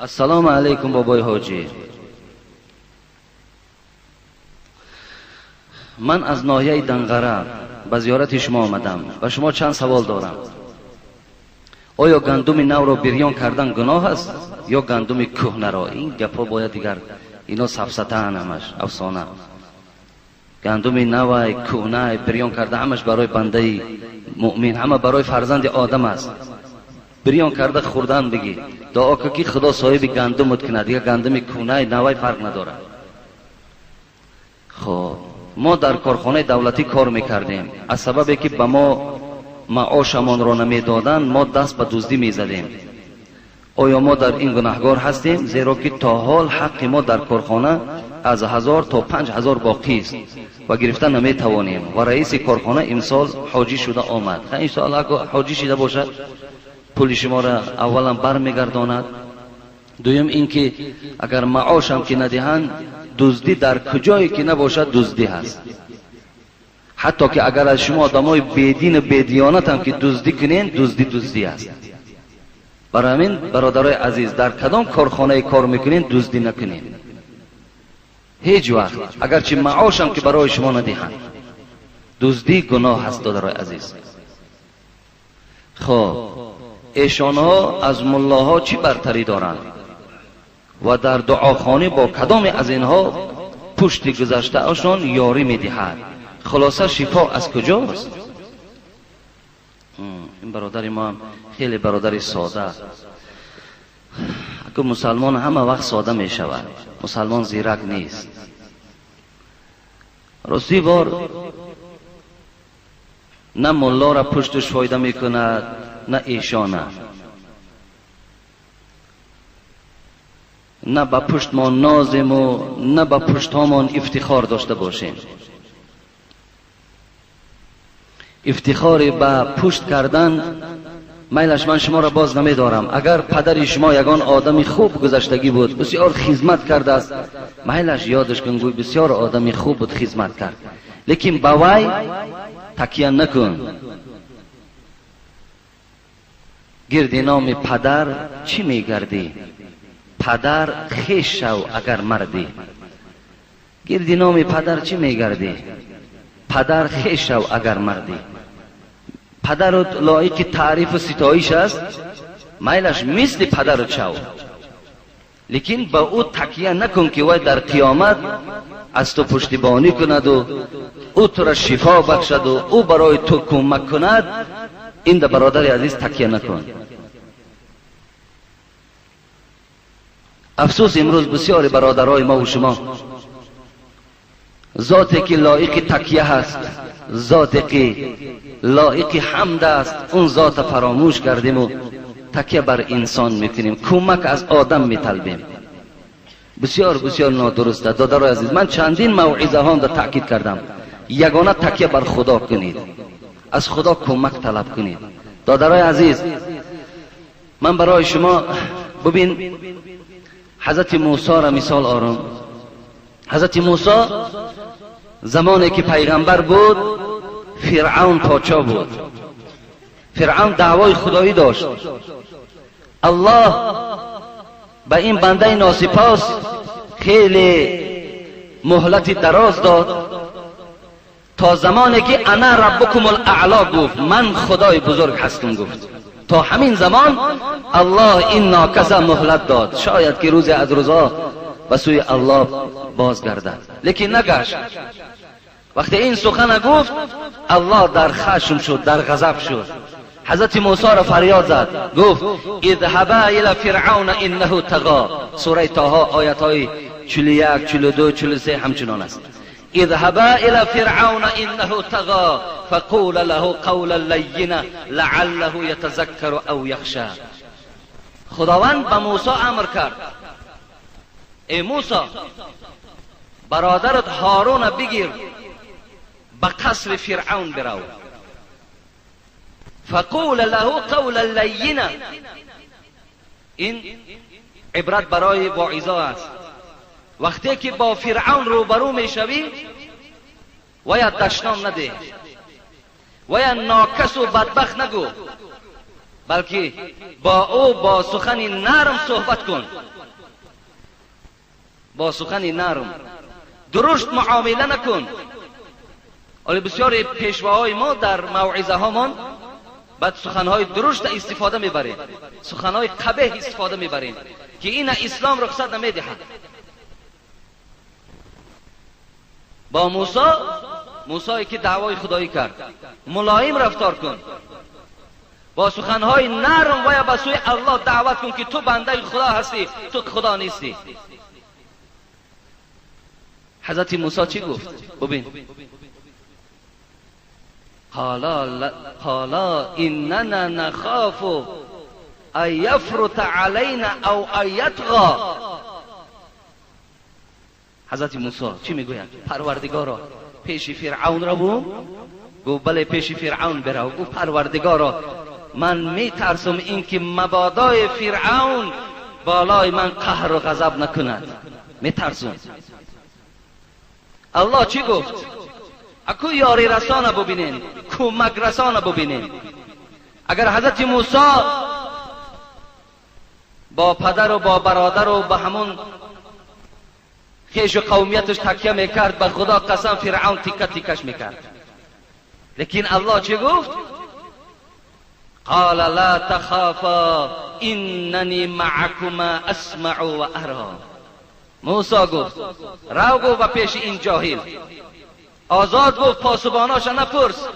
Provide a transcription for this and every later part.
السلام علیکم بابای حاجی. من از ناحیه دنقره به زیارت شما آمدم. به شما چند سوال دارم. آیا گندم نو را بریان کردن گناه است یا گندم کهنه را؟ این گپا باید دیگر اینا سفسطه همش افسانه. گندم نو کهنه بریان کرده همش برای بنده مؤمن، همه برای فرزند آدم است. بریان کرده خوردن بگی دعا که خدا صاحب گندم کنه، دیگه گندم کهنه نوای فرق نداره. خب ما در کارخانه دولتی کار میکردیم، از سببی که به ما معاشمان را نمیدادن ما دست به دزدی میزدیم. آیا ما در این گناهگار هستیم؟ زیرا که تا حال حق ما در کارخانه از 1000 تا 5000 باقی است و گرفتن نمیتوانیم. و رئیس کارخانه امسال حاجی شده آمد. ان شاء الله اگه حاجی شده باشد پول شما را اولا برمیگرداند. دویم اینکه اگر معاش هم که ندهند دزدی در کجایی که نباشد دزدی هست. حتی که اگر از شما آدمای بیدین و بیدیانت هم که دزدی کنین دزدی است. برای همین برادرای عزیز در کدام کارخانه کار میکنین دزدی نکنین هیچ وقت، اگرچه معاش هم که برای شما ندهند. دزدی گناه هست برادرای عزیز. خب ایشان ها از ملاها چی برتری دارند و در دعاخانه با کدام از اینها پشت گذشته اشان یاری میدهد؟ خلاصه شفا از کجاست؟ این برادر ما هم خیلی برادر ساده. اگه مسلمان همه وقت ساده می شود، مسلمان زیرک نیست. راستی بار نه ملا را پشتش فایده می کند نه ایشانه، نه با پشت ما نازیم و نه با پشت هامان افتخار داشته باشیم. افتخار به پشت کردن میلش من شما را باز نمی دارم. اگر پدر شما یگان آدمی خوب گذشتگی بود، بسیار خدمت کرده است، میلش یادش کن گوی بسیار آدمی خوب بود، خدمت کرد، لیکن با وی تکیه نکن. گرد نام پدر چی میگردی؟ پدر خیش شو اگر مردی. گرد نام پدر چی میگردی؟ پدر خیش شو اگر مردی. پدر لایق تعریف و ستایش است، میلش مثل پدر چو، لیکن با او تکیه نکن که وای در قیامت از تو پشتیبانی کند و او تو را شفا بخشد و او برای تو کمک کند. این در برادر عزیز تکیه نکن. افسوس امروز بسیار برادرای ما و شما ذاتی که لایق تکیه هست، ذاتی که لایق حمد است، اون ذات فراموش کردیم و تکیه بر انسان میکنیم، کمک از آدم میطلبیم. بسیار بسیار نادرسته. دادرای عزیز، من چندین موعظه ها را تاکید کردم، یگانه تکیه بر خدا کنید، از خدا کمک طلب کنید. دادرای عزیز، من برای شما ببین حضرت موسی را مثال آورم. حضرت موسی زمانی که پیغمبر بود فرعون پادشاه بود. فرعون دعوای خدایی داشت. الله به این بنده ناسپاس خیلی مهلت دراز داد تا زمانی که انا ربکم الاعلا گفت، من خدای بزرگ هستم گفت. تا همین زمان الله این ناکسه مهلت داد، شاید که روز از روزها به سوی الله بازگردد، لیکن نگشت. وقتی این سخن گفت الله در خشم شد، در غضب شد. حضرت موسی را فریاد زد، گفت اذهبا الی فرعون انه طغى. سوره طه آیات های 41 42 43 همچنان است. اذهبا الی فرعون انه طغى فقول له قولا لینا لعله یتذکر او یخشی. خداوند به موسی امر کرد، ای موسی برادرت هارون بگیر به قصر فرعون برو، فقول له قولا لینا. این عبرت برای واعظا است. وقتی که با فرعون روبرو میشوی ویا دشنام نده، ویا ناکس و بدبخت نگو، بلکه با او با سخن نرم صحبت کن، با سخن نرم درشت معامله نکن. ولی بسیار پیشواهای ما در موعظه هامان بعد سخنهای درشت استفاده میبریم، سخنهای قبیح استفاده میبریم که این اسلام رخصت نمیدهد. با موسی که دعوای خدایی کرد، ملایم رفتار کن، با سخنهای نرم و یا به سوی الله دعوت کن که تو بنده خدا هستی، تو خدا نیستی. حضرت موسی چی گفت؟ ببین، قالا اننا نخاف ان یفرط علینا او ان یطغى. حضرت موسی چی میگوید؟ پروردگارا پیش فرعون رو گفت بله پیش فرعون برو. گفت پروردگارا من میترسم اینکه مبادای فرعون بالای من قهر و غضب نکند، میترسم. الله چی گفت؟ اکو یاری رسانه ببینین، کمک رسانه ببینین. اگر حضرت موسی با پدر و با برادر و با همون خیش و قومیتش تکیه میکرد، به خدا قسم فرعون تیکه تیکش میکرد. لیکن الله چی گفت؟ قال لا تخافا اننی معکما اسمع و ارا. موسی گفت رو گفت و پیش این جاهل آزاد گفت، پاسباناش نپرس،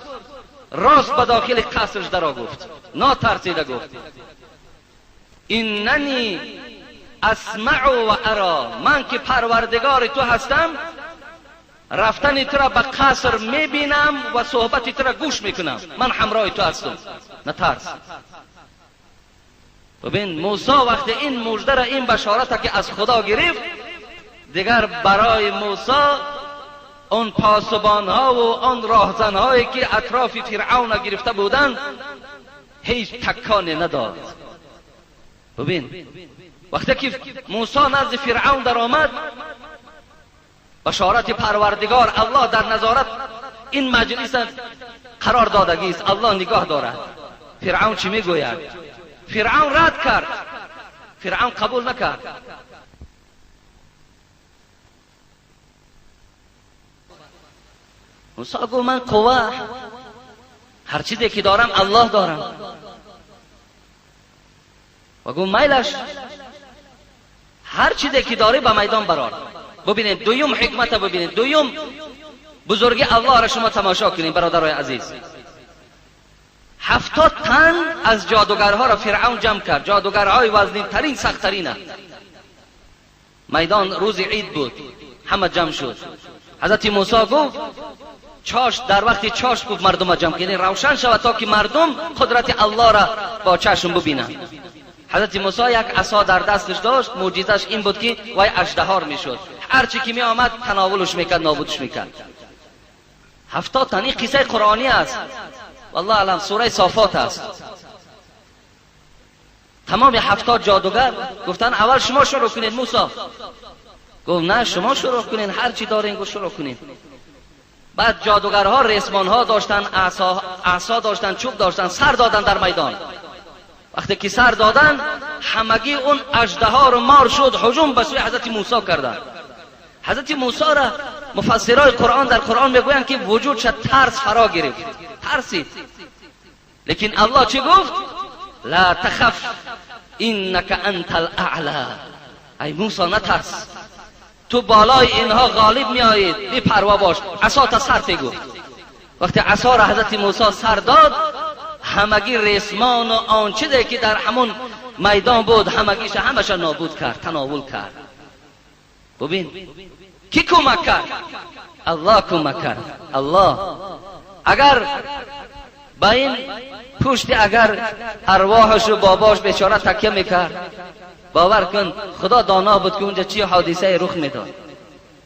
راست به داخل قصرش درا گفت، ناترسیده گفت اننی اسمع و ارا، من که پروردگار تو هستم رفتن تو را به قصر میبینم و صحبت تو را گوش میکنم، من همراه تو هستم، نترس. ببین موسی وقتی این مژده را، این بشارت که از خدا گرفت، دیگر برای موسی اون پاسبان ها و اون راهزن هایی که اطراف فرعون گرفته بودند هیچ تکانی نداد. ببین وقتی که موسی نزد فرعون در آمد، بشارت پروردگار الله در نظارت این مجلس قرار دادگی است، الله نگاه دارد. فرعون چی میگوید؟ فرعون رد کرد، فرعون قبول نکرد. موسی گفت من قوه هر چیزی که دارم الله دارم. و گفت میلش هر چیزی که داری به میدان برار. ببینید دویم حکمت، ببینید دویم بزرگی الله را شما تماشا کنید برادرای عزیز. 70 تن از جادوگرها را فرعون جمع کرد، جادوگرهای وزنین ترین سخت ترینه. میدان روز عید بود، همه جمع شد. حضرت موسی گفت چاش در وقت چاش گفت مردم جمع کنید روشن شود تا که مردم قدرت الله را با چشم ببینند. حضرت موسی یک عصا در دستش داشت، معجزش این بود که وای اژدهار میشد، هر چی که می آمد تناولش میکرد، نابودش میکرد. 70 تن، این قصه قرآنی است، والله علم سوره صافات است. تمام 70 جادوگر گفتن اول شما شروع کنید. موسی گفت نه شما شروع کنید، هر چی دارین گفت شروع کنید. بعد جادوگرها ریسمانها داشتن، عصا داشتن، چوب داشتن، سر دادن در میدان. وقتی که سر دادن همگی اون اژدها رو مار شد، هجوم به سوی حضرت موسی کردند. حضرت موسی را مفسرای قرآن در قرآن میگویند که وجودش ترس فرا گرفت، ترسید. لیکن الله چی گفت؟ لا تخف انک انت الاعلی. ای موسی نترس، تو بالای اینها غالب میآیید، بی پروا باش، عصا تا سر گفت. وقتی عصا را حضرت موسی سر داد، همگی ریسمان و آن چیزی که در همون میدان بود همش نابود کرد، تناول کرد. ببین کی کمک کرد؟ الله کمک کرد. الله اگر با این پشت اگر ارواحش و باباش بیچاره تکیه میکرد، باور کن خدا دانا بود که اونجا چی حادثه رخ میداد.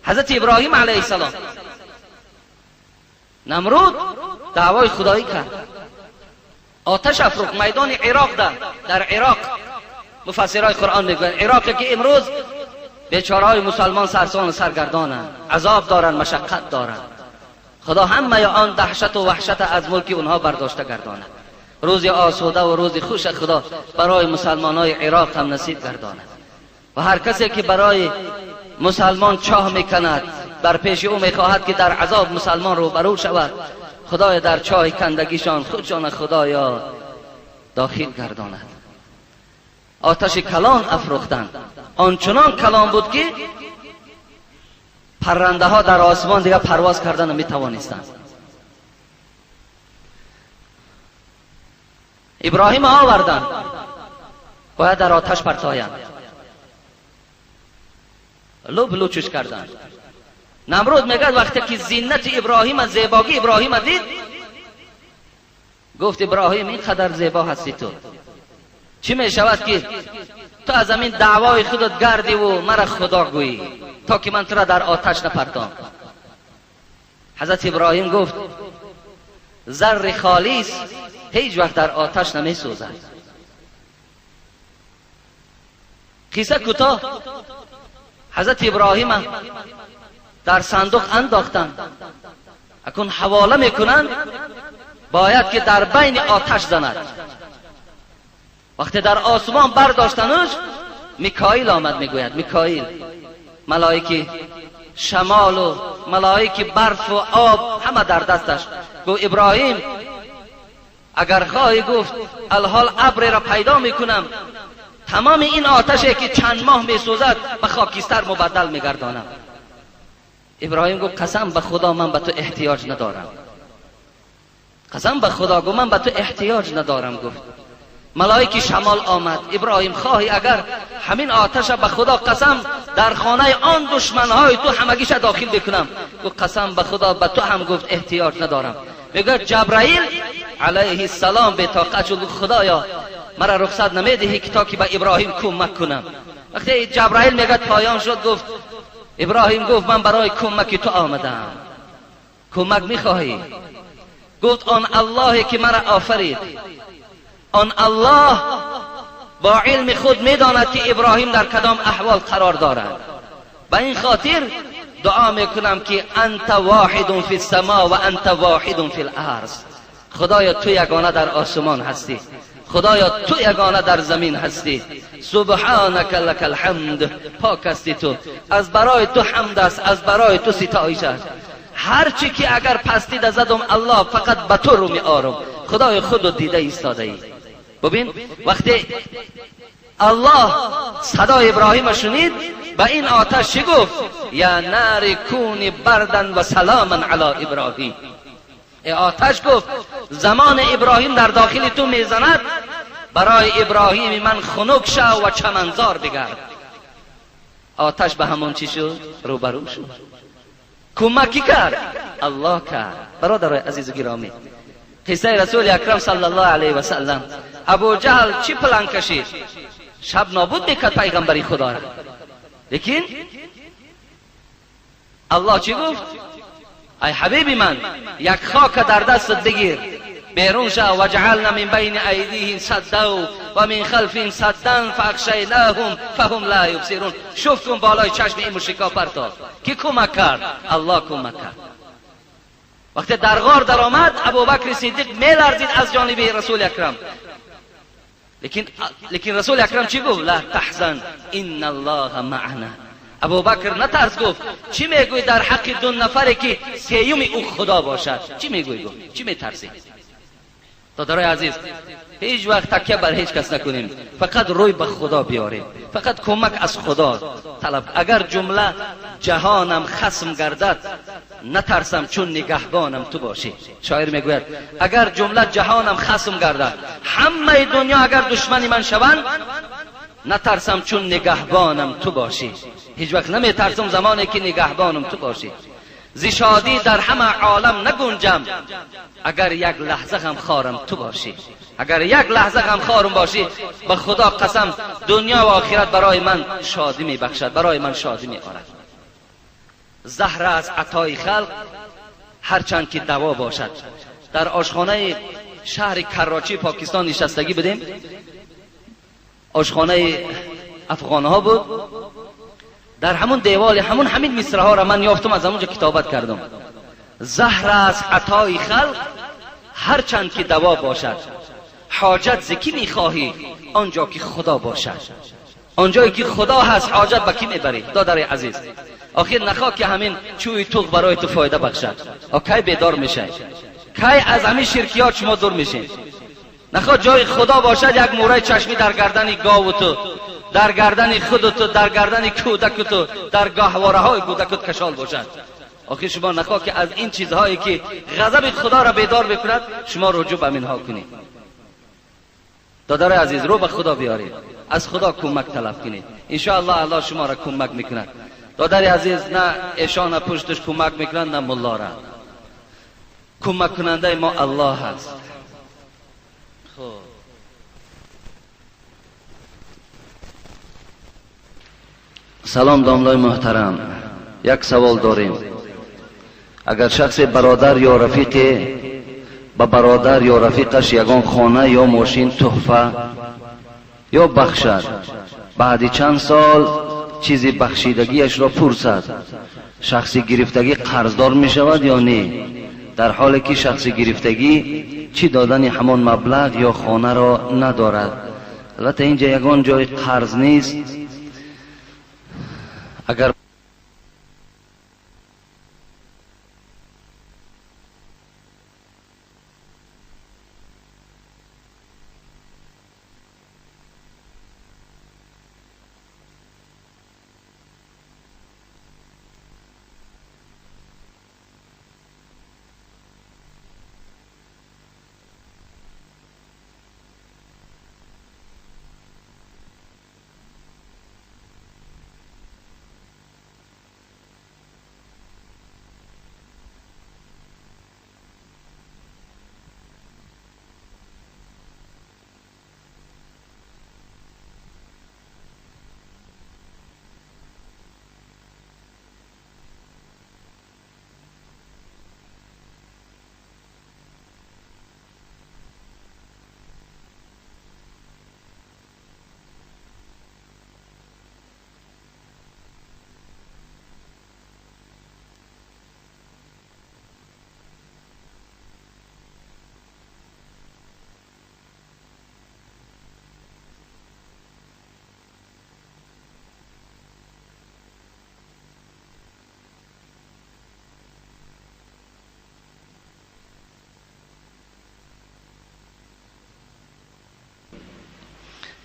حضرت ابراهیم علیه السلام، نمرود دعوای خدایی کرد، آتش افروخت. میدان عراق در عراق مفسرای قرآن میگن عراقی که امروز بیچاره‌های مسلمان سرسان و سرگردانند، عذاب دارن، مشقت دارن. خدا همه آن دهشت و وحشت از ملک اونها برداشته گرداند. روز آسوده و روز خوش خدا برای مسلمانای عراق هم نصیب گرداند و هر کسی که برای مسلمان چاه میکند در پیش او میخواهد که در عذاب مسلمان روبرو شود، خدای در چاه کندگیشان خودشان خدایا داخل گرداند. آتش کلان افروختند، آنچنان کلان بود که پرنده ها در آسمان دیگر پرواز کردن نمیتوانستند. ابراهیم آوردند، باید در آتش پرتایند، لب لوچش کردند. نمرود میگه وقتی که زینت ابراهیم، زیبایی ابراهیم دید، گفت ابراهیم اینقدر زیبا هستی تو، چی می شود که تو از همین دعوای خودت گردی و مرا خدا گویی تا که من تو را در آتش نپرتام؟ حضرت ابراهیم گفت زر خالص هیچ وقت در آتش نمی سوزد. قصه کوتاه، حضرت ابراهیم در صندوق انداختند، اکنون حواله میکنند باید که در بین آتش زند. وقتی در آسمان برداشتنش، میکائیل آمد، میگوید میکائیل ملائکه شمال و ملائکه برف و آب همه در دستش. گفت ابراهیم اگر خواهی گفت الحال ابر را پیدا میکنم، تمام این آتشی که چند ماه میسوزد به خاکستر مبدل میگردانم. ابراهیم گفت قسم به خدا من به تو احتیاج ندارم، قسم به خدا گفت من به تو احتیاج ندارم. گفت ملائکه شمال آمد، ابراهیم خواهی اگر همین آتش به خدا قسم در خانه آن دشمنهای تو همگیش داخل بکنم. گفت قسم به خدا به تو هم گفت احتیاج ندارم. میگه جبرائیل علیه السلام به طاقت شد، خدایا مرا رخصت نمیدهی که تا که به ابراهیم کمک کنم. وقتی جبرائیل میگه پایان شد، گفت ابراهیم گفت من برای کمک تو آمدم. کمک میخواهی؟ گفت آن اللهی که مرا آفرید، آن الله با علم خود میداند که ابراهیم در کدام احوال قرار دارد. به این خاطر دعا میکنم که انت واحد فی السما و انت واحد فی الارض. خدایا تو یگانه در آسمان هستی، خدایا تو یگانه در زمین هستی. سبحانک لک الحمد، پاک هستی تو، از برای تو حمد است، از برای تو ستایش است. هر چی که اگر پستی زدم الله فقط به تو رو می آرم. خدای خود دیده ایستاده ای. ببین وقتی الله صدای ابراهیم شنید، به این آتش چی گفت؟ یا نار کونی بردن و سلاما علی ابراهیم. ای آتش گفت زمان ابراهیم در داخل تو میزند، برای ابراهیم من خنک شو و چمنزار بگرد. آتش به همون چی شد؟ روبرو شد. کمکی کرد؟ الله کرد. برادرای عزیز و گرامی، قصه رسول اکرم صلی الله علیه و سلم، ابو جهل چی پلان کشید؟ شب نابود میکرد پیغمبری خدا را، لیکن الله چی گفت؟ ای حبیبی من یک خاک در دستت بگیر، بیرون شو و جعلنا من بین ایدیهم سدا و من خلفهم سدا فاغشیناهم فهم لا یبصرون. شفت کن بالای چشم این مشرکا پرتاب. کی کمک کرد؟ الله کمک کرد. وقتی در غار در آمد، ابوبکر صدیق میلرزید از جانب رسول اکرم، لیکن رسول اکرم چی گفت؟ لا تحزن ان الله معنا. ابوبکر نترس، گفت چی میگوی در حق دو نفری که سیوم او خدا باشد؟ چی میگوی؟ گفت چی میترسی؟ دادرای عزیز، هیچ وقت تکیه بر هیچ کس نکنیم، فقط روی به خدا بیاریم، فقط کمک از خدا طلب. اگر جمله جهانم خصم گردد، نترسم چون نگهبانم تو باشی. شاعر میگوید اگر جمله جهانم خصم گردد، همه دنیا اگر دشمنی من شوند، نترسم چون نگهبانم تو باشی. هیچ وقت نمیترسم زمانی که نگهبانم تو باشی. زی شادی در همه عالم نگنجم، اگر یک لحظه غم خارم تو باشی. اگر یک لحظه غم خارم باشی، به خدا قسم دنیا و آخرت برای من شادی می بخشد، برای من شادی می آرد. زهر از عطای خلق هرچند که دوا باشد. در آشخانه شهر کراچی پاکستان نشستگی بدیم، آشخانه افغانها بود. در همون دیوال همین مصرع ها را من یافتم، از همونجا کتابت کردم. زهر از عطای خلق هرچند که دوا باشد. حاجت ز کی میخواهی؟ آنجا که خدا باشد. آنجایی که خدا هست حاجت به کی میبری؟ دادر عزیز، آخر نخواه که همین چوی توغ برای تو فایده بخشد. کی بیدار میشه؟ کی از همین شرکیات شما دور میشین؟ نخواه جای خدا باشد یک موره چشمی در گردن گاو تو، در گردن خود تو، در گردن کودک تو، در گهواره های کودکت کشال باشد. آخر شما نخواه که از این چیزهایی که غضب خدا را بیدار بکند شما رجوع به منها کنید. دادر عزیز، رو به خدا بیارید، از خدا کمک طلب کنید، انشاءالله الله شما را کمک میکند. دادر عزیز، نه ایشان پشتش کمک میکنند نه ملا را. کمک کننده ما الله هست. خب سلام داملای محترم، یک سوال داریم. اگر شخص برادر یا رفیق با برادر یا رفیقش یگان خانه یا ماشین تحفه یا بخشد، بعد چند سال چیزی بخشیدگیش را پرسد، شخصی گرفتگی قرضدار می شود یا نه؟ در حالی که شخصی گرفتگی چی دادن همان مبلغ یا خانه را ندارد. البته اینجا یگان جای قرض نیست. اگر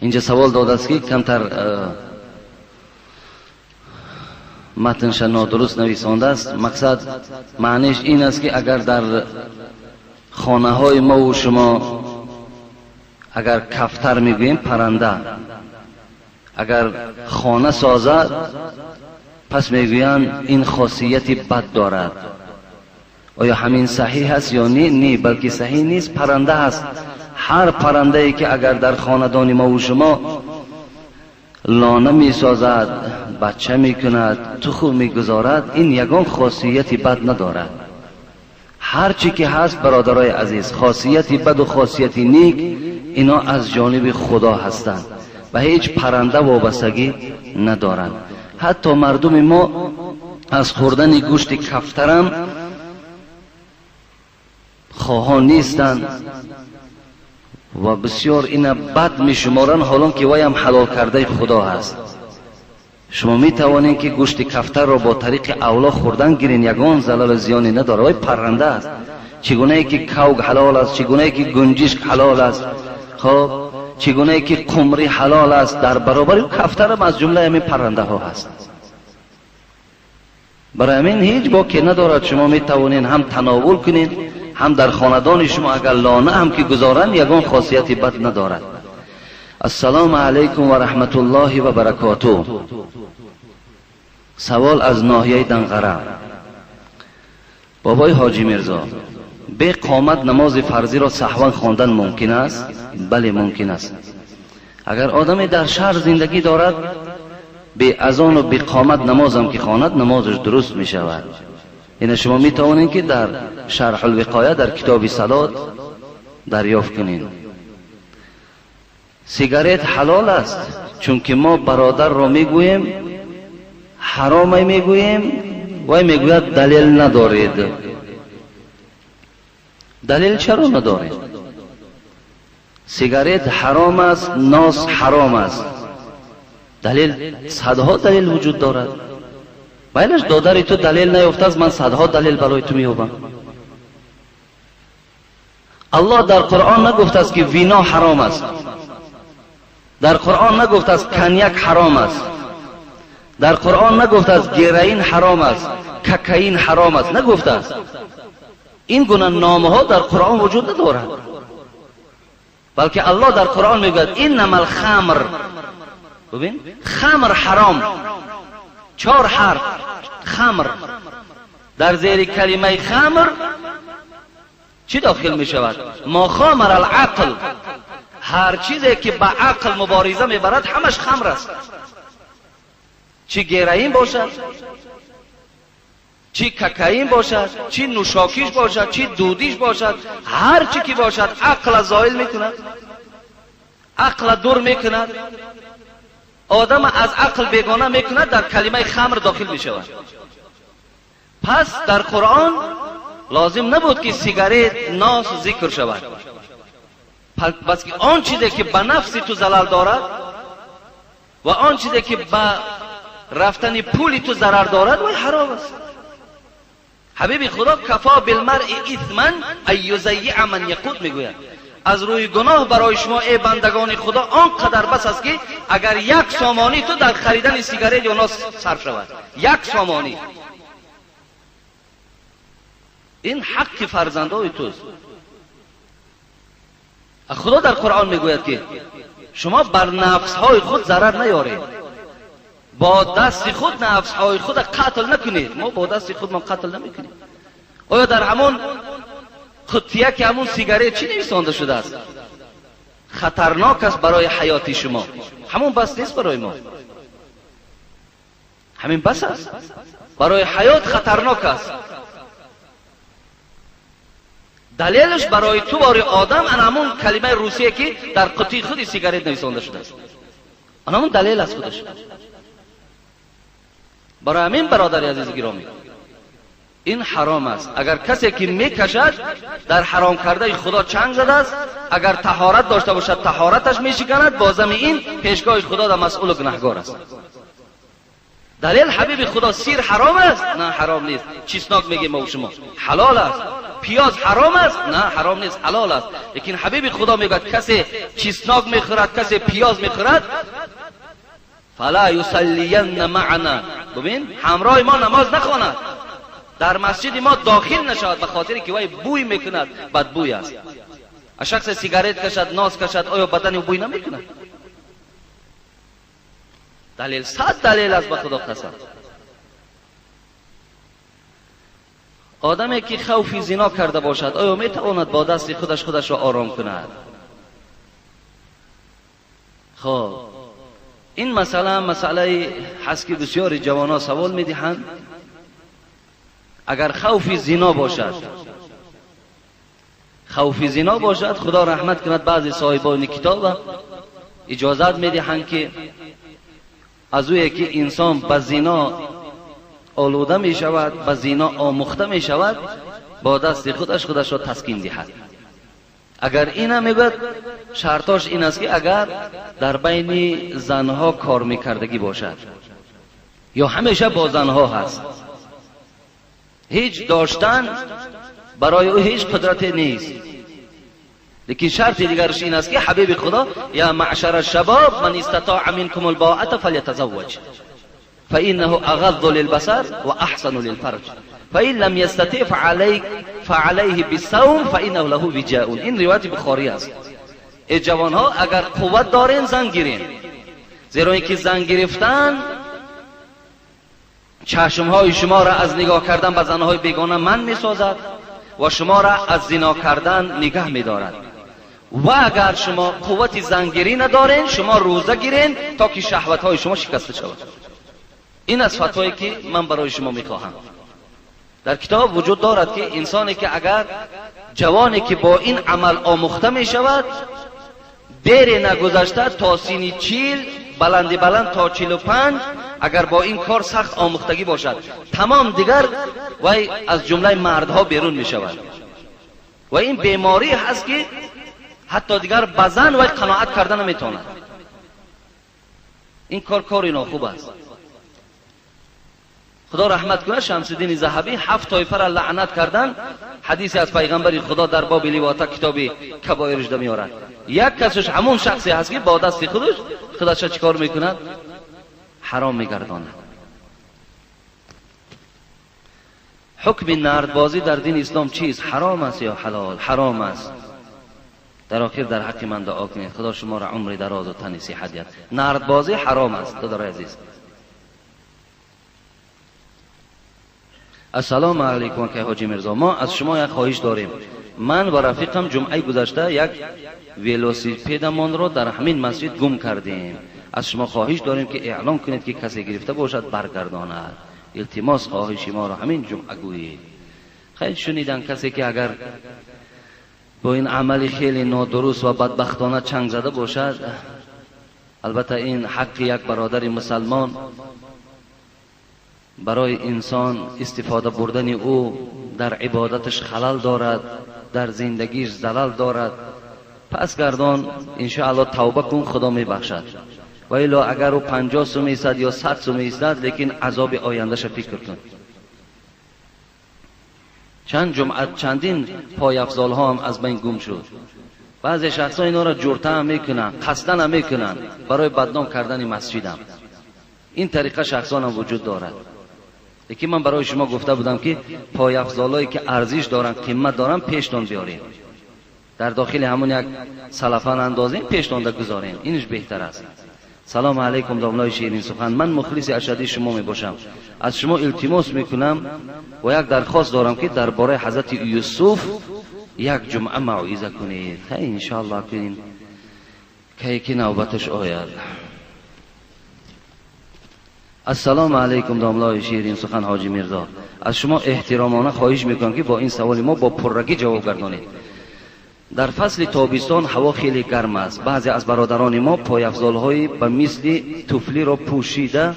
اینجا سوال داده است که کمتر متنش نادرست نویسانده است. مقصد معنیش این است که اگر در خانه های ما و شما اگر کفتر میگوییم پرنده، اگر خانه سازد پس میگویند این خاصیت بد دارد. آیا همین صحیح است یا نه؟ نه، بلکه صحیح نیست، پرنده است. هر پرنده ای که اگر در خاندان ما و شما لانه می سازد، بچه می کند، تخم می گذارد، این یگان خاصیتی بد ندارد. هر چی که هست برادرای عزیز، خاصیتی بد و خاصیتی نیک، اینا از جانب خدا هستند و هیچ پرنده وابستگی ندارند. حتی مردم ما از خوردن گوشت کفترم خواهان نیستند و بسیار این بد می شمارن، حالان که وی هم حلال کرده خدا هست. شما می توانید که گوشت کفتر را با طریق اولا خوردن گیرین، یگان ضرر زیانی نداره، وی پرنده است. چگونه ای که کوگ حلال است، چگونه ای که گنجشک حلال است، خب چگونه ای که قمری حلال است، در برابر کفتر هم از جمله همین پرنده ها هست. برای همین هیچ باکی ندارد. شما می توانید هم تناول کنید، هم در خاندان شما اگر لانه هم که گذارن، یگان خاصیتی بد ندارد. السلام علیکم و رحمت الله و برکاته. سوال از ناحیه دنقره. بابای حاجی مرزا، به قامت نماز فرضی را سهوا خواندن ممکن است؟ بله ممکن است. اگر آدمی در شهر زندگی دارد، به اذان و به قامت نماز هم که خواند، نمازش درست می شود. این شما می توانید که در شرح الوقایه در کتاب صلات دریافت کنید. سیگارت حلال است، چون که ما برادر را می گوییم حرام می گوییم، وی می گوید دلیل ندارید. دلیل چرا ندارید؟ سیگارت حرام است، ناس حرام است. دلیل صدها دلیل وجود دارد. بایلش داداری تو دلیل نیفته از من صدها دلیل برای تو میابم. الله در قرآن نگفته است که وینا حرام است. در قرآن نگفته است کنیاک حرام است. در قرآن نگفته است گیرین حرام است، ککین حرام است. نگفته است. این گونه نامه ها در قرآن وجود ندارد. بلکه الله در قرآن میگوید انما الخمر. ببین خمر حرام. 4 حرف خمر. در زیر کلمه خمر چی داخل می شود؟ ما خامر العقل. هر چیزی که با عقل مبارزه میبرد همش خمر است. چی گیرین باشد، چی ککین باشد، چی نوشاکیش باشد، چی دودیش باشد، هر چی که باشد عقل زائل میکند، عقل دور میکند، آدم از عقل بیگانه میکند، در کلمه خمر داخل میشود. پس در قرآن لازم نبود که سیگارت، ناس ذکر شود. بس که آن چیزی که به نفس تو ضرر دارد و آن چیزی که به رفتن پولی تو ضرر دارد و حرام است. حبیب خدا کفا بالمرء اثما ان یضیع من یقود میگوید از روی گناه برای شما ای بندگان خدا آنقدر بس است که اگر 1 سامانی تو در خریدن سیگارت یا ناس صرف شود، 1 سامانی. این حق فرزندای توست. خدا در قرآن میگوید که شما بر نفسهای خود ضرر نیارید، با دست خود نفسهای خود قتل نکنید. ما با دست خود ما قتل نمیکنیم. آیا در همون قطعه که همون سیگارت چی نویسانده شده است؟ خطرناک است برای حیات شما. همون بس نیست برای ما. همین بس است. برای حیات خطرناک است. دلیلش برای تو برای آدم همون کلمه روسیه که در قطعه خود سیگارت نویسانده شده است. همون دلیل است خودش. برای همین برادر عزیز گرامی این حرام است. اگر کسی که میکشد در حرام کرده خدا چنگ زده است. اگر طهارت داشته باشد طهارتش میشکند. بازم این پیشگاه خدا در مسئول و گناهگار است. دلیل حبیب خدا سیر حرام است؟ نه حرام نیست. چیسناک میگه ما شما حلال است. پیاز حرام است؟ نه حرام نیست، حلال است. لیکن حبیب خدا میگه کسی چیسناک میخورد، کسی پیاز میخورد، فلا یصلین معنا. ببین همراه ما نماز نخواند، در مسجد ما داخل نشود، به خاطر که وای بوی میکند، بد بوی است. شخص سیگارت کشد، ناس کشد، آیا بدن بوی نمیکند؟ دلیل 100 دلیل است به خدا قسم. آدمی که خوف زنا کرده باشد آیا میتواند با دست خودش را آرام کند؟ خب این مسئله هست که بسیاری جوانان سوال میدهند. اگر خوف زنا باشد خدا رحمت کند، بعضی صاحبان کتاب اجازت میدهند که از اویی که انسان به زنا آلوده می شود، به زنا آموخته می شود، با دست خودش را تسکین دهد. اگر این هم میگوید شرطاش این است که اگر در بین زنها کار میکردگی باشد یا همیشه با زنها هست، هیچ داشتن برای او هیچ قدرت نیست. لیکن شرط دیگرش این است که حبیب خدا یا معشر الشباب من استطاع منکم الباءة فلیتزوج فانه اغض للبصر واحسن للفرج فإن لم يستطع فعليه بالصوم فإنه له وجاء. این روایت بخاری است. ای جوانها اگر قوت دارین زن گیرین، زیرا اینکه زن گرفتن چشمهای شما را از نگاه کردن به زنهای بیگانه من میسازد و شما را از زنا کردن نگه میدارد. و اگر شما قوت زنگیری ندارین شما روزه گیرین تا که شهوتهای شما شکسته شود. این از فتوایی که من برای شما میخواهم. در کتاب وجود دارد که انسانی که اگر جوانی که با این عمل آموخته می شود دیر نگذشته تا سینی 40 بلند تا 45 اگر با این کار سخت آموختگی باشد تمام دیگر وی از جمله مردها بیرون می شود. و این بیماری هست که حتی دیگر بزن و قناعت کردن نمیتواند. این کار ناخوب است. خدا رحمت کنه شمس الدین ذهبی 7 طایفه را لعنت کردن. حدیثی از پیغمبر خدا در باب لواطه کتاب کبائرش ده میارد. یک کسش همون شخصی هست که با دست خودش چیکار میکند؟ حرام میگرداند. حکم نردبازی در دین اسلام چیست؟ حرام است یا حلال؟ حرام است. در آخر در حق من دعا کنید خدا شما را عمر دراز و تن صحت دهد. نردبازی حرام است دادر عزیز. السلام علیکم که حاجی مرزا، ما از شما یک خواهش داریم. من و رفیقم جمعه گذشته یک ولوسیپدمان را در همین مسجد گم کردیم. از شما خواهش داریم که اعلام کنید که کسی گرفته باشد برگرداند. التماس خواهش ما را همین جمعه گویید. خیلی شنیدن کسی که اگر با این عمل خیلی نادرست و بدبختانه چنگ زده باشد، البته این حق یک برادر مسلمان برای انسان استفاده بردن او در عبادتش خلل دارد، در زندگیش زلال دارد. پس گردان انشاءالله توبه کن خدا میبخشد. و الا اگر او 50 سوم ایستد یا 100 سوم ایستد، لیکن عذاب آیندهش فکر کن. چند جمعه چندین پای افضال ها هم از بین گم شد. بعضی شخصا اینا را جرته هم میکنن، قصدن هم میکنن برای بدنام کردن مسجد هم. این طریقه شخصان هم وجود دارد. لیکن من برای شما گفته بودم که پای افضالایی که ارزش دارن، قیمت دارن، پیشتان بیارین. در داخل همون یک سلفان اندازین پیشتان ده گذارین. اینش بهتر است. سلام علیکم داملای شیرین سخن، من مخلص اشدی شما می باشم. از شما التماس میکنم و یک درخواست دارم که درباره حضرت یوسف یک جمعه موعظه کنید. ان شاء الله کنین که نوبتش آید. السلام علیکم داملای شیرین سخن حاجی مرزا، از شما احترامانه خواهش میکنم که با این سوال ما با پررگی جواب گردانید. در فصل تابستان هوا خیلی گرم است. بعضی از برادران ما پای افضال‌های به مثل توفلی را پوشیده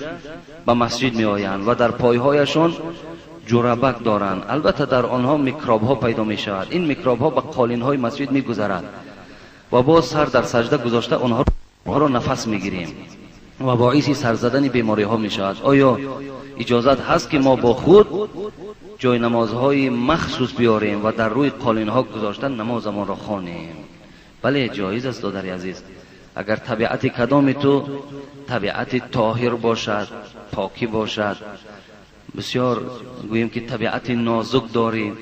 به مسجد می آیند و در پایهایشان جورابک دارند. البته در آنها میکروب ها پیدا می شود. این میکروب ها به قالین های مسجد می گذرد و باز سر در سجده گذاشته آنها را نفس می گیریم و باعث سر زدن بیماری ها می شود. آیا اجازت هست که ما با خود جای نمازهای مخصوص بیاریم و در روی قالین ها گذاشتن نمازمان را خوانیم؟ بله جایز است دادر عزیز. اگر طبیعت کدام تو طبیعت طاهر باشد، پاکی باشد، بسیار گوییم که طبیعت نازک داریم،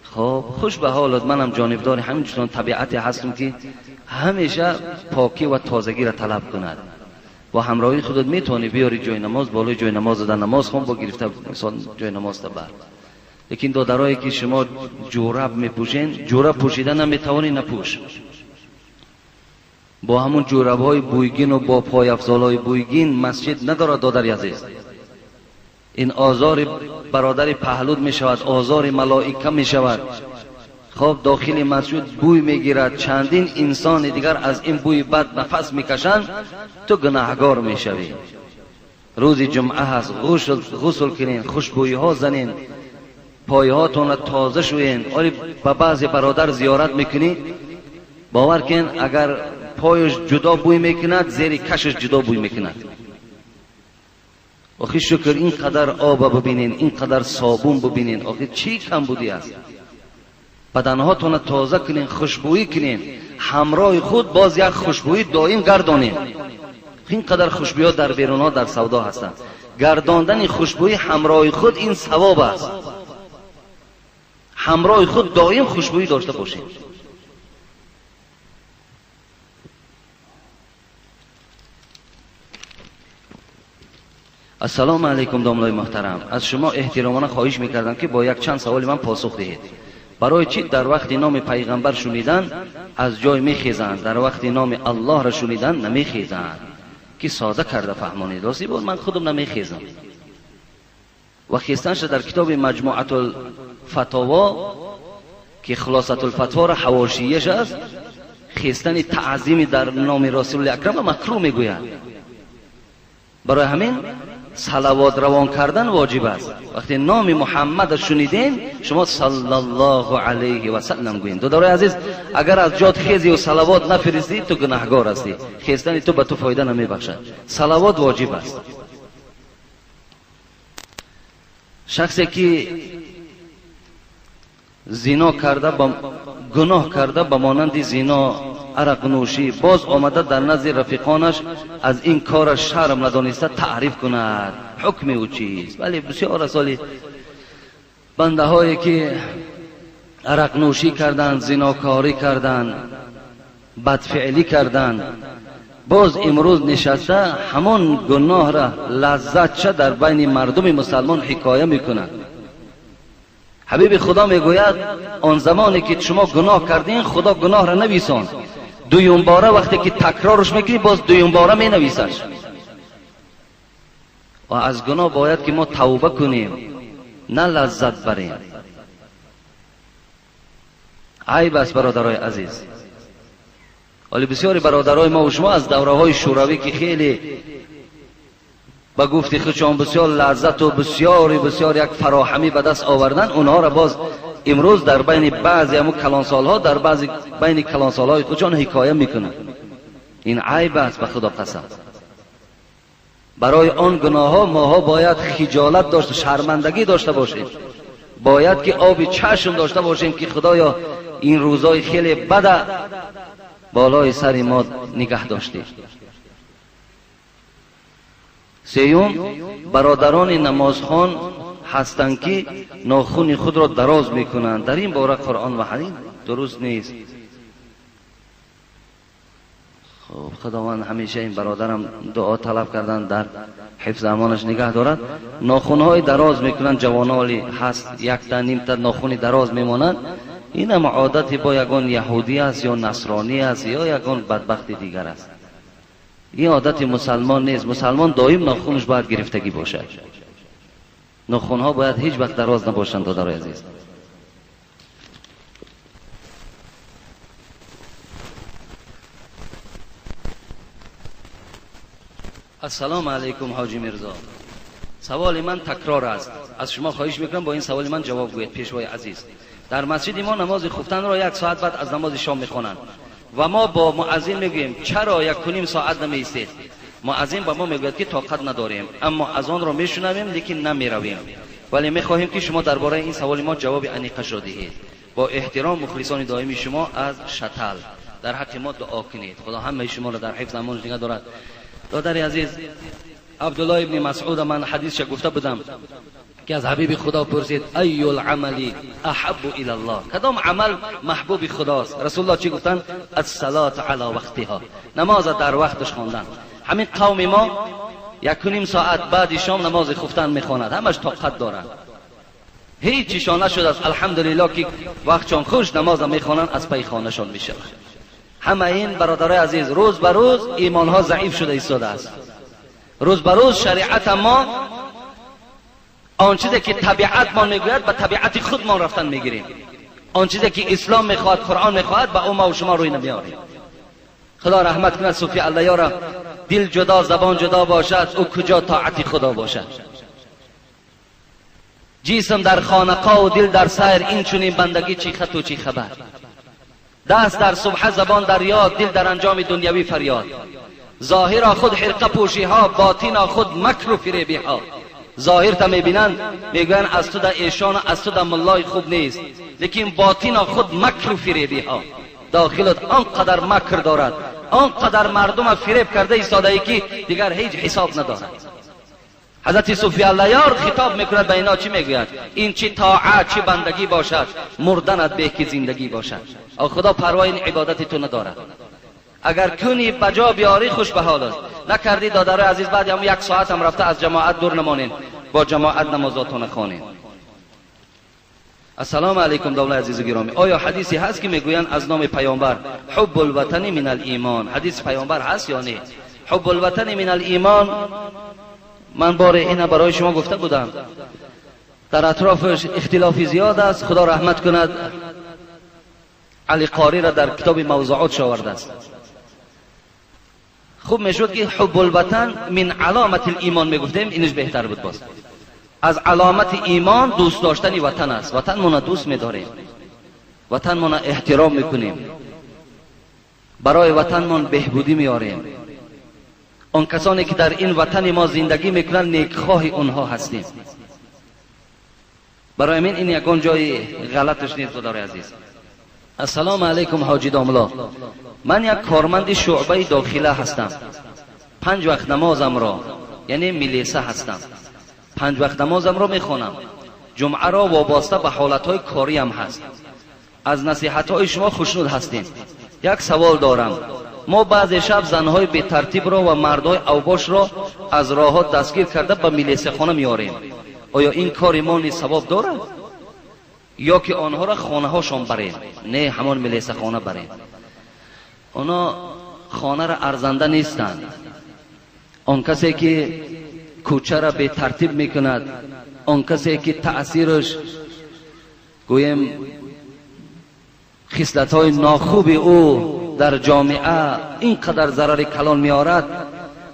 خب خوش به حالت. منم جانبدار همین طبیعت هستم که همیشه پاکی و تازگی را طلب کند. با همراهی خودت میتونی بیاری جای نماز، بالای جای نماز در نماز خون با گرفته مثلا جای نماز تا بر. لیکن دادرایی که شما جوراب میپوشین، جوراب پوشیدن نمیتوانی نپوش. با همون جوراب های بویگین و با پای افضال های بویگین مسجد ندارد دادر عزیز. این آزار برادر پهلود میشود، آزار ملائکه میشود. خب داخل مسجد بوی میگیرد، چندین انسان دیگر از این بوی بد نفس میکشند، تو گناهگار میشوی. روز جمعه هست، غسل کنین، خوشبویی ها زنین، پای هاتون تازه شوین. آری با بعضی برادر زیارت میکنی، باور کن اگر پایش جدا بوی میکند، زیر کشش جدا بوی میکند. آخی شکر اینقدر آب ببینین، اینقدر صابون ببینین، آخی چی کم بودی است. بدنهاتون تازه کنین، خوشبویی کنین، همراه خود باز یک خوشبویی دائم گردانین. اینقدر خوشبویی در بیرون ها در سودا هستند. گرداندن خوشبویی همراه خود این ثواب است. همراه خود دائم خوشبویی داشته باشین. السلام علیکم داملای محترم، از شما احترامانه خواهش میکردم که با یک چند سوال من پاسخ دهید. برای چی در وقت نام پیغمبر شنیدن از جای میخیزند، در وقت نام الله را شنیدن نمیخیزند؟ که ساده کرده فهمانید. راستی بود من خودم نمیخیزم و خیستنش در کتاب مجموعه الفتاوا که خلاصه الفتوا را حواشیش است، خیستن تعظیم در نام رسول اکرم مکروه میگوید. برای همین صلوات روان کردن واجب است. وقتی نام محمد شنیدین شما صلی الله علیه و سلم گوین. دادرای عزیز، اگر از جات خیزی و صلوات نفرستی تو گناهگار هستی، خیستن تو به تو فایده نمیبخشد. صلوات واجب است. شخصی که زنا کرده گناه کرده به مانند زنا، عرق نوشی، باز آمده در نزد رفیقانش از این کارش شرم ندانسته تعریف کند حکم او چیست. ولی بسیار رسالی بنده هایی که عرق نوشی کردند، زناکاری کردند، بدفعلی کردند، باز امروز نشسته همان گناه را لذت چه در بین مردم مسلمان حکایه میکنند. حبیب خدا میگوید آن زمانی که شما گناه کردین خدا گناه را نویساند، دویم باره وقتی که تکرارش میکنی باز دویم باره می نویسش. و از گناه باید که ما توبه کنیم، نه لذت بریم. عیب است برادرای عزیز. ولی بسیاری برادرای ما و شما از دوره های شوروی که خیلی با گفتی خودشان بسیار لذت و بسیار یک فراهمی به دست آوردن، اونها را باز امروز در بین بعضی همون کلانسالها در بین کلانسالهای خودشان حکایه میکنند. این عیب است به خدا قسم. برای آن گناه ها ماها باید خجالت داشت، شرمندگی داشته باشیم. باید که آب چشم داشته باشیم که خدایا این روزای خیلی بد بالای سر ما نگه داشتی. سیوم، برادران نمازخوان هستند که ناخن خود را دراز میکنند. در این باره قرآن و حدیث درست نیست. خب خداوند همیشه این برادرم دعا طلب کردن در حفظ امانش نگه دارد. ناخن‌های دراز میکنند، جوانالی هست یک تا نیم تا ناخن دراز میمانند. این هم عادتی با یگان یهودی است یا نصرانی است یا یگان بدبخت دیگر است. این عادت مسلمان نیست. مسلمان دائم ناخنش باید گرفتگی باشد. ناخن‌ها باید هیچ وقت دراز نباشند. دادرای عزیز، السلام علیکم حاجی مرزا. سوال من تکرار است، از شما خواهش میکنم با این سوال من جواب گویید. پیشوای عزیز، در مسجد ما نماز خفتن را 1 ساعت بعد از نماز شام میخوانند و ما با مؤذن میگوییم چرا 1.5 ساعت نمیایستید؟ مؤذن با ما میگوید که طاقت نداریم، اما از آن را میشنویم لیکن نمیرویم. ولی میخواهیم که شما درباره این سوال ما جواب انیقش را دهید. با احترام، مخلصان دائمی شما از شتل. در حق ما دعا کنید. خدا همه شما را در حفظ امانش نگه دارد. دادر عزیز، عبدالله ابن مسعود من حدیثش گفته بودم که از حبیب خدا پرسید ای العمل احب الی الله، کدام عمل محبوب خداست؟ رسول الله چی گفتن؟ الصلاة علی وقتها، نماز در وقتش خواندن. همین قوم ما 1.5 ساعت بعد شام نماز خفتن میخواند، همش طاقت دارند، هیچ چیشان نشده است الحمدلله که وقتشان خوش نماز میخوانند از پی خانهشان میشود. همه این برادرای عزیز روز به روز ایمان ها ضعیف شده ایستاده است. روز به روز شریعت ما آن چیزی که طبیعت ما میگوید به طبیعت خودمان رفتن میگیریم. آن چیزی که اسلام میخواد، قرآن میخواد، به ما و شما روی نمیاریم. خدا رحمت کند صوفی الله را، دل جدا زبان جدا باشد او کجا طاعت خدا باشد. جسم در خانقاه و دل در سیر، این چنین بندگی چی خط و چی خبر. دست در سبحه، زبان در یاد، دل در انجام دنیوی فریاد. ظاهر خود حرقه پوشی ها، باطن خود مکر و فریبی ها. ظاهر تا میبینند میگوین از تو در ایشان و از تو در ملای خوب نیست، لیکن باطن خود مکر و فریبی ها. داخلت آنقدر مکر دارد، آنقدر مردم فریب کرده ایستاده ای که دیگر هیچ حساب ندارد. حضرت صوفی الله یار خطاب میکند به اینا، چی میگوید؟ این چی طاعت چی بندگی باشد، مردنت به که زندگی باشد. او خدا پروای این عبادت تو ندارد. اگر کنی بجا بیاری خوش به حالت، نکردی دادر عزیز بعد هم 1 ساعت هم رفته از جماعت دور نمانین، با جماعت نمازاتون خوانین. السلام علیکم دولت عزیز و گرامی. آیا حدیثی هست که میگویند از نام پیامبر حب الوطن من الایمان؟ حدیث پیامبر هست یا نه؟ حب الوطن من الایمان من بار اینه برای شما گفته بودم، در اطرافش اختلافی زیاد است. خدا رحمت کند علی قاری را در کتاب موضوعات آورده است. خوب میشد که حب الوطن من علامت الایمان میگفتیم، اینش بهتر بود. باز از علامت ایمان دوست داشتن وطن است. وطن مون دوست می‌داریم، وطن مون احترام میکنیم، برای وطن مون بهبودی میاریم. اون کسانی که در این وطن ما زندگی میکنن نیکخواه اونها هستیم. برای من این یکون جای غلطش نیست. دادار عزیز، السلام علیکم حاجی داملا. من یک کارمند شعبه داخله هستم. 5 وقت نمازم را، یعنی ملیسه هستم، 5 وقت نمازم را میخوانم. جمعه را وابسته به حالتهای کاری هم هست. از نصیحتهای شما خوشنود هستیم. یک سوال دارم. ما بعضی شب زنهای بی ترتیب را و مردهای اوباش را از راهات دستگیر کرده به ملیسه خانه میاریم. آیا این کار ما نیز ثواب دارد یا که آنها را خانه هاشون بریم؟ نه، همان ملیسه خانه بریم. اونا خانه را ارزنده نیستند. آن کسی که کوچه را به ترتیب میکند، آن کسی که تأثیرش گویم خصلت‌های ناخوب او در جامعه اینقدر ضرر کلان میارد،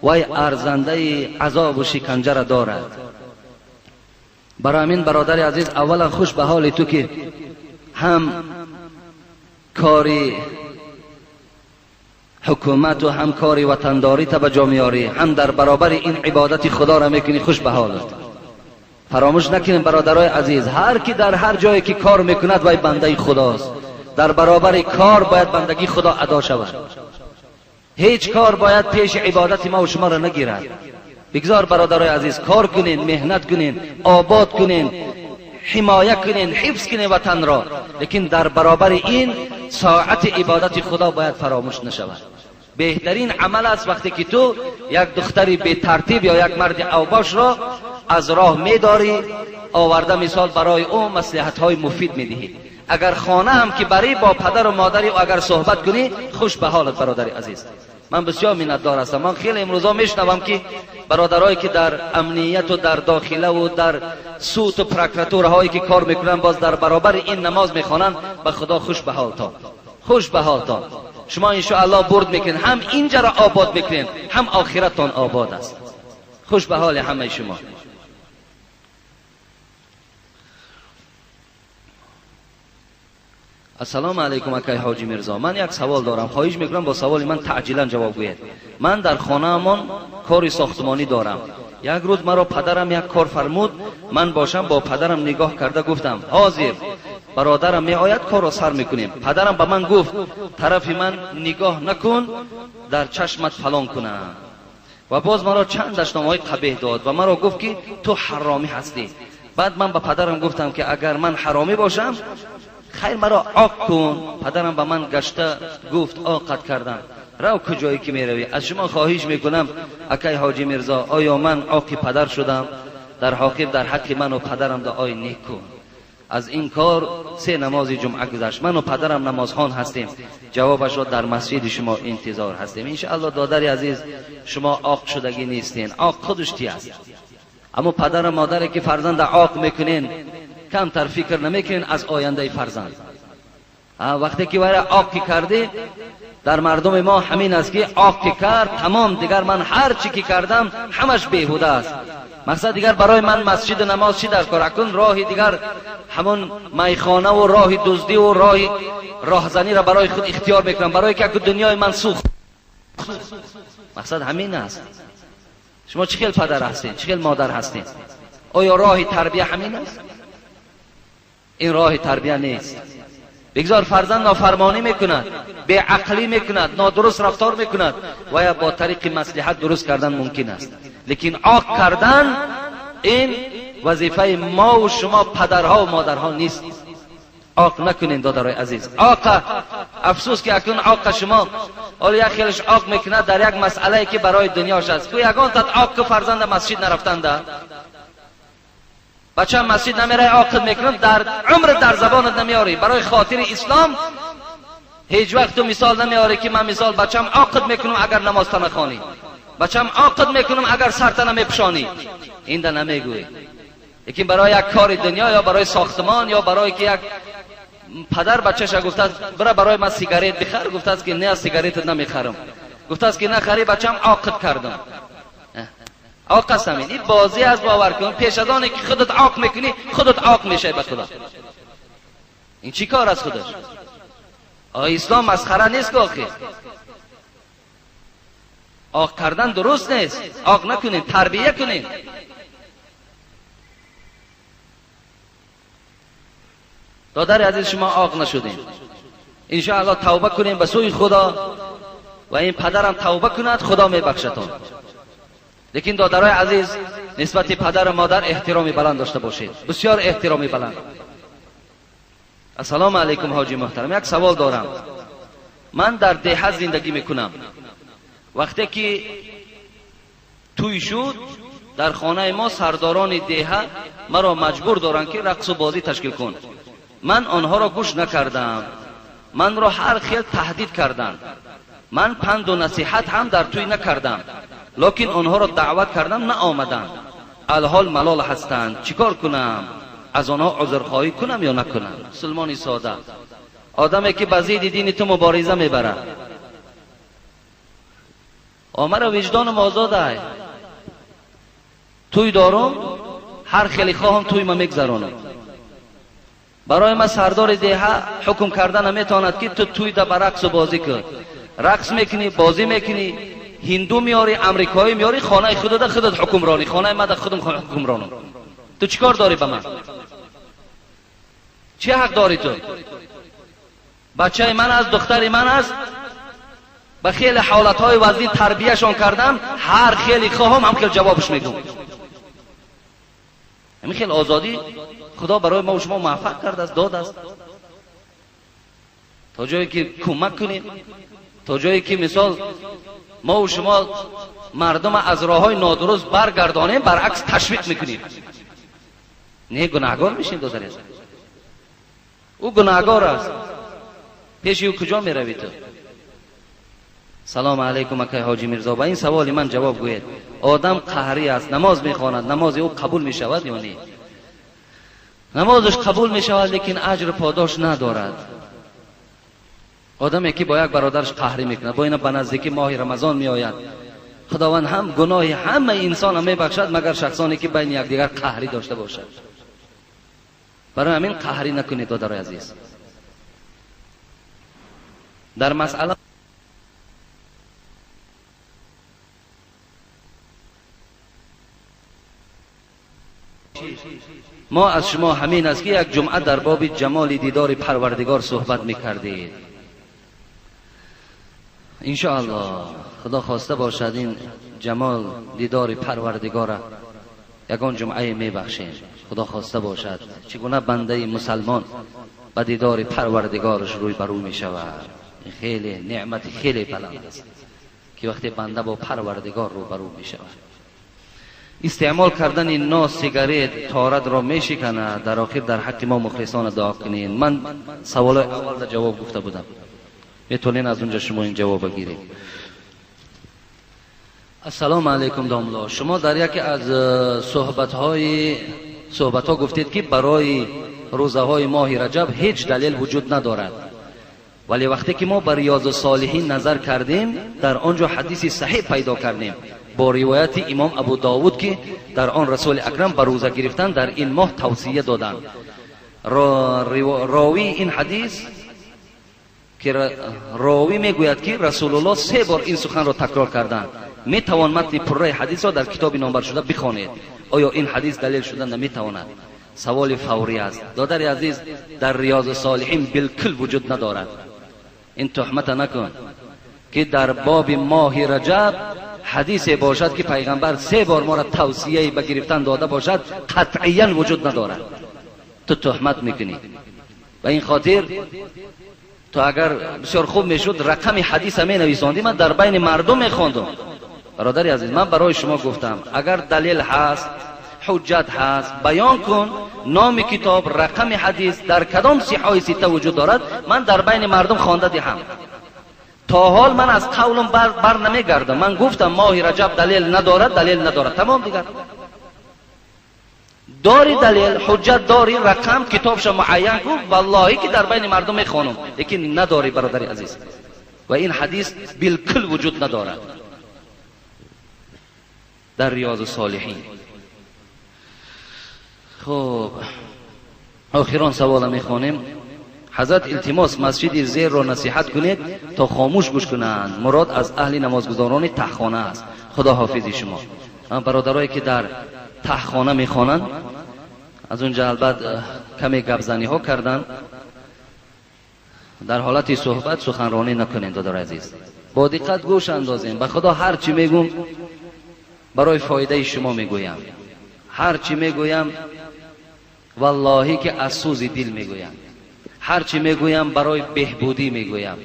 وای ارزنده عذاب و شکنجه را دارد. برای همین برادر عزیز، اولا خوش به حال تو که هم کاری حکومت و هم کاری وطنداری تا به جا میاری، هم در برابر این عبادت خدا را میکنی. خوش به حالت. فراموش نکنید برادرای عزیز، هر کی در هر جایی که کار میکند وای بنده خداست. در برابر کار باید بندگی خدا ادا شود. هیچ کار باید پیش عبادت ما و شما را نگیرد. بگذار برادرای عزیز کار کنین، مهنت کنین، آباد کنین، حمایت کنین، حفظ کنین وطن را، لیکن در برابر این ساعت عبادت خدا باید فراموش نشود. بهترین عمل است وقتی که تو یک دختری بی ترتیب یا یک مرد اوباش را از راه میداری، آورده مثال برای او مصلحت های مفید میدهی. اگر خانه هم که برای با پدر و مادری و اگر صحبت کنی، خوش به حالت برادر عزیز. من بسیار منتدار هستم. من خیلی امروزا میشنوم که برادرایی که در امنیت و در داخله و در سوت و پروکراتوره هایی که کار میکنن باز در برابر این نماز میخوانن. به خدا خوش به حالتان، خوش به حالتان. شما ان شاء الله برد میکنین، هم اینجا را آباد میکنین، هم آخرتتان آباد است. خوش به حال همه شما. السلام علیکم اکای حاجی میرزا. من یک سوال دارم، خواهش میکنم با سوال من تعجیلا جواب گویید. من در خانه‌مان کاری ساختمانی دارم. یک روز مرا پدرم یک کار فرمود، من باشم با پدرم نگاه کرده گفتم حاضر. برادرم می آید کار را سر میکنیم. پدرم به من گفت طرف من نگاه نکن، در چشمت فلان کنم. و باز مرا چند دشنامه‌های قبیح داد و مرا گفت که تو حرامی هستی. بعد من به پدرم گفتم که اگر من حرامی باشم خیر مرا عاق کن. پدرم به من گشته گفت عاقت کردم. رو کجایی که میروی؟ از شما خواهش میکنم اکای حاجی میرزا، آیا من عاق پدر شدم؟ در حقیقت در حق من و پدرم دعای نیک کن. از این کار 3 نماز جمعه گذشت. من و پدرم نمازخوان هستیم. جوابش را در مسجد شما انتظار هستیم. ان شاء الله دادر عزیز، شما عاق شدگی نیستین. عاق خودش چی است؟ اما پدر و مادری که فرزند عاق میکنین کمتر فکر نمیکنین از آینده فرزند. وقتی که وای عاق کردی، در مردم ما همین است که عاق کرد تمام، دیگر من هر چی که کردم همش بیهوده است. مقصد دیگر برای من مسجد و نماز چی در کار؟ اکنون راهی دیگر همون میخانه و راه دزدی و راهزنی را برای خود اختیار میکنم، برای که دنیای من سوخت. مقصد همین است. شما چه خیل پدر هستین، چه خیل مادر هستین؟ آیا راه تربیه همین است؟ این راه تربیه نیست. بگذار فرزند نافرمانی میکند، بی عقلی میکند، نادرست رفتار میکند و یا با طریق مصلحت درست کردن ممکن است، لیکن عاق کردن این وظیفه ما و شما پدرها و مادرها نیست. عاق نکنین دادرای عزیز. عاق، افسوس که اکنون عاق شما اول یک خیلش عاق میکند در یک مسئله که برای دنیاش است. کو یگان تات عاق که فرزند مسجد نرفتنده، بچه مسجد نمیره، عاقد میکنن، در عمر در زبانت نمیاری. برای خاطر اسلام هیچ وقت تو مثال نمیاری که من مثال بچم عاقد میکنم اگر نماز تا نخوانی، بچم عاقد میکنم اگر سر تا نمیپشانی. این ده نمیگوی. لیکن برای یک کار دنیا یا برای ساختمان یا برای که یک پدر بچه‌ش گفته است برای من سیگارت بخر، گفته است که نه سیگارت نمیخرم. گفته است که نخری بچم عاقت کردم. آق قسمین این بازی از باور کن، پیش از آنه که خودت عاق میکنی خودت عاق میشه به خدا. این چی کار از خودش؟ اسلام مسخره نیست که آخه عاق کردن درست نیست. عاق نکنین، تربیه کنین. دادر عزیز شما عاق نشدین، انشاءالله توبه کنین به سوی خدا و این پدرم توبه کند، خدا میبخشتون. لیکن دادرای عزیز نسبت پدر و مادر احترامی بلند داشته باشید، بسیار احترامی بلند. السلام علیکم حاجی محترم، یک سوال دارم. من در دیه زندگی میکنم. وقتی که توی شد در خانه ما سرداران دیه مرا مجبور دارن که رقص و بازی تشکیل کن. من آنها را گوش نکردم، من را هر خیل تهدید کردند. من پند و نصیحت هم در توی نکردم، لیکن آنها را دعوت کردم نه آمدند. الحال ملال هستند، چیکار کنم؟ از آنها عذرخواهی کنم یا نکنم؟ سلمانی ساده، آدمی که به ضد دین تو مبارزه میبره، مرا وجدانم آزاده، توی دارم هر خیلی خواهم توی ما میگذرانم. برای ما سردار دیه حکم کردن نمیتواند که تو توی ده برقص و بازی کن. رقص میکنی، بازی میکنی، هندو میاری، امریکایی میاری، خانه خودت حکمرانی، خانه من خودم حکمرانم. تو چیکار داری به من؟ چه حق داری تو؟ بچه من از دختری من است، به خیلی حالتهای وزین تربیهشان کردم، هر خیلی خواهم هم خیلی جوابش میدم. همین خیلی آزادی خدا برای ما و شما موفق کرده است، داد است. تا جایی که کمک کنیم، تا جایی که مثال ما و شما مردم از راههای نادرست برگردانیم، برعکس تشویق میکنیم. نه گناهگار میشین دوستان. او گناهگار است، پیش او کجا میروی تو؟ سلام علیکم اکای حاجی میرزا، با این سوال من جواب گوید. آدم قهری است، نماز میخواند، نماز او قبول میشود یا نه؟ نمازش قبول میشود لیکن اجر پاداش ندارد. آدمی که با یک برادرش قهری میکنه، با اینا به نزدیکی ماه رمضان میآید، خداوند هم گناه همه انسان هم میبخشد مگر شخصانی که بین یکدیگر قهری داشته باشد. برای همین قهری نکنید دادرای عزیز. در مسئله ما از شما همین است که یک جمعه در باب جمال دیدار پروردگار صحبت میکردید. انشاءالله خدا خواسته باشد این جمال دیدار پروردگار یگان جمعه میبخشیم. خدا خواسته باشد چگونه بنده مسلمان به دیدار پروردگارش روی برو میشود. خیلی نعمت خیلی بلند است که وقتی بنده با پروردگار رو برو میشود. استعمال کردن این نوع سیگارت طهارت را میشکنه. در آخر در حق ما مخلصان دعا کنین. من سوال اول در جواب گفته بودم، میتونین از اونجا شما این جواب بگیرید. السلام علیکم داملا، شما در یکی از صحبت ها گفتید که برای روزه های ماه رجب هیچ دلیل وجود ندارد، ولی وقتی که ما بر ریاض الصالحین نظر کردیم در آنجا حدیثی صحیح پیدا کردیم با روایت امام ابو داود که در آن رسول اکرم بر روزه گرفتن در این ماه توصیه دادند. راوی این حدیث که راوی میگوید که رسول الله 3 بار این سخن را تکرار کردند. میتوان متن پره حدیث را در کتاب نامبر شده بخوانید. آیا این حدیث دلیل شده نمیتواند؟ سوال فوری است. دادر عزیز، در ریاض الصالحین بالکل وجود ندارد. این تهمت نکن که در باب ماه رجب حدیث باشد که پیغمبر 3 بار ما را توصیه به گرفتن داده باشد، قطعیاً وجود ندارد. تو تهمت میکنی. و این خاطر تو اگر بسیار خوب میشد رقم حدیث می نویساندی، من در بین مردم میخواندم. برادر عزیز، من برای شما گفتم اگر دلیل هست، حجت هست، بیان کن. نام کتاب، رقم حدیث در کدام صحاح 6 وجود دارد، من در بین مردم خوانده دهم. تا حال من از قولم بر نمیگردم. من گفتم ماه رجب دلیل ندارد، تمام دیگر. داری دلیل، حجت داری، رقم کتابش معین کن، والله که در بین مردم میخوانم. لیکن نداری برادر عزیز. و این حدیث بالکل وجود ندارد در ریاض الصالحین. خب آخران سوال میخوانیم. حضرت التماس مسجد زیر را نصیحت کنید تا خاموش گوش کنند. مراد از اهل نمازگزاران تهخانه است. خدا حافظ شما. برادرایی که در تهخانه میخوانند از اونجا البته کمی گپزنی ها کردن، در حالت صحبت سخنرانی نکنید دادر عزیز، با دقت گوش اندازین. به خدا هر چی میگم برای فایده شما میگویم، هر چی میگویم والله که از سوز دل میگویم، هر چی میگویم برای بهبودی میگویم.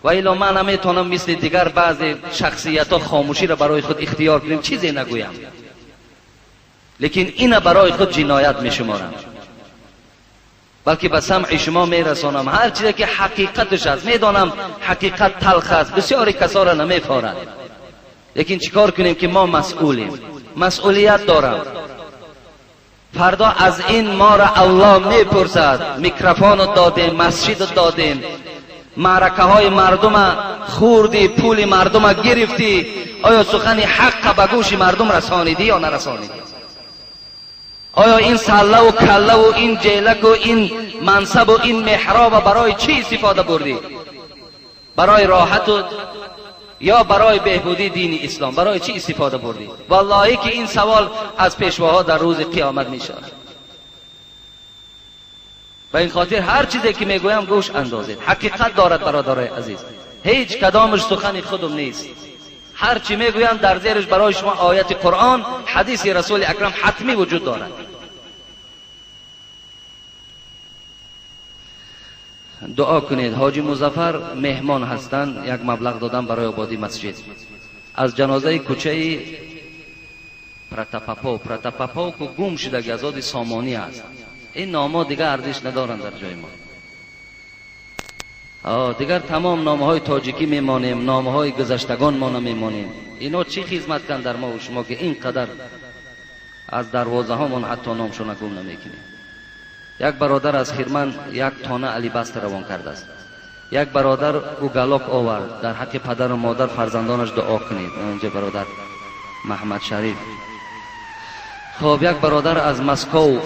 و الا من نمیتونم مثل دیگر بعضی شخصیت ها خاموشی را برای خود اختیار کنیم، چیزی نگویم، لیکن این برای خود جنایت میشمارم، بلکه به سمع شما میرسانم هر چیزی که حقیقتش است. میدانم حقیقت تلخ است، بسیاری کسا را نمیفارد، لیکن چیکار کنیم که ما مسئولیم، مسئولیت دارم. فردا از این ما را الله میپرسد. میکروفون دادیم، مسجد دادیم، معرکه های مردم خوردی، پول مردم گرفتی، آیا سخن حق به گوش مردم رسانیدی یا نرسانیدی؟ آیا این سله و کله و این جیلک و این منصب و این محراب برای چی استفاده بردی؟ برای راحت و یا برای بهبودی دین اسلام؟ برای چی استفاده بردی؟ والله که این سوال از پیشواها در روز قیامت میشه. و این خاطر هر چیزی که میگویم گوش اندازید، حقیقت دارد برادرای عزیز، هیچ کدامش سخن خودم نیست. هر چی میگویم در زیرش برای شما آیت قرآن، حدیث رسول اکرم حتمی وجود دارد. دعا کنید. حاجی مظفر مهمان هستند، یک مبلغ دادن برای آبادی مسجد. از جنازه کوچه پرتاپاپو که گم شده گزاد سامانی است. این نام‌ها دیگر ارزش ندارند در جای ما. دیگر تمام نامه‌های تاجیکی میمانیم، نامه‌های گذشتگان ما نمیمانیم. اینا چی خدمت کن در ما و شما که اینقدر از دروازه هامون حتی نامشون گم نمیکنیم. یک برادر از خرمن یک تانه علی بست روان کرده است. یک برادر او گلاک آورد. در حق پدر و مادر فرزندانش دعا کنید. اونجا برادر محمد شریف. خب یک برادر از مسکو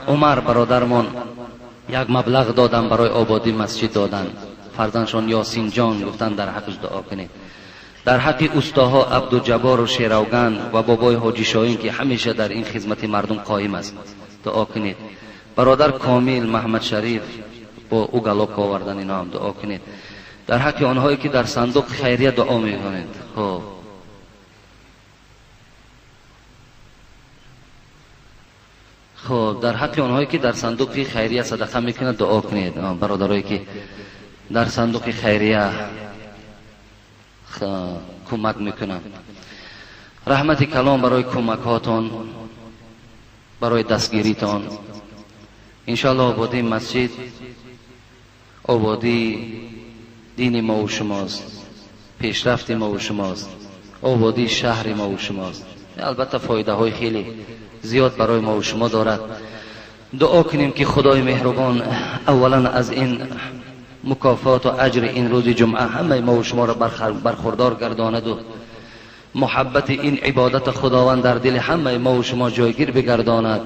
عمر برادرمان یک مبلغ دادن برای آبادی مسجد دادن. فرزندشان یاسین جان گفتن در حقش دعا کنید. در حق اوستاها عبدالجبار و شیراوگن و بابای حاجی شاهین که همیشه در این خدمت مردم قائم است دعا کنید. برادر کامل محمد شریف با او گلاک آوردن، اینا هم دعا کنید. در حق آنهایی که در صندوق خیریه دعا میکنید. خب در حق آنهایی که در صندوق خیریه صدقه میکنند دعا کنید. برادرایی که در صندوق خیریه کمک میکنند، رحمت کلام برای کمکاتون، برای دستگیریتان. انشاءالله آبادی مسجد آبادی دین ما و شماست، پیشرفت ما و شماست، آبادی شهر ما و شماست. البته فایده های خیلی زیاد برای ما و شما دارد. دعا کنیم که خدای مهربان اولا از این مکافات و اجر این روز جمعه همه ما و شما را برخوردار گرداند و محبت این عبادت خداوند در دل همه ما و شما جایگیر بگرداند.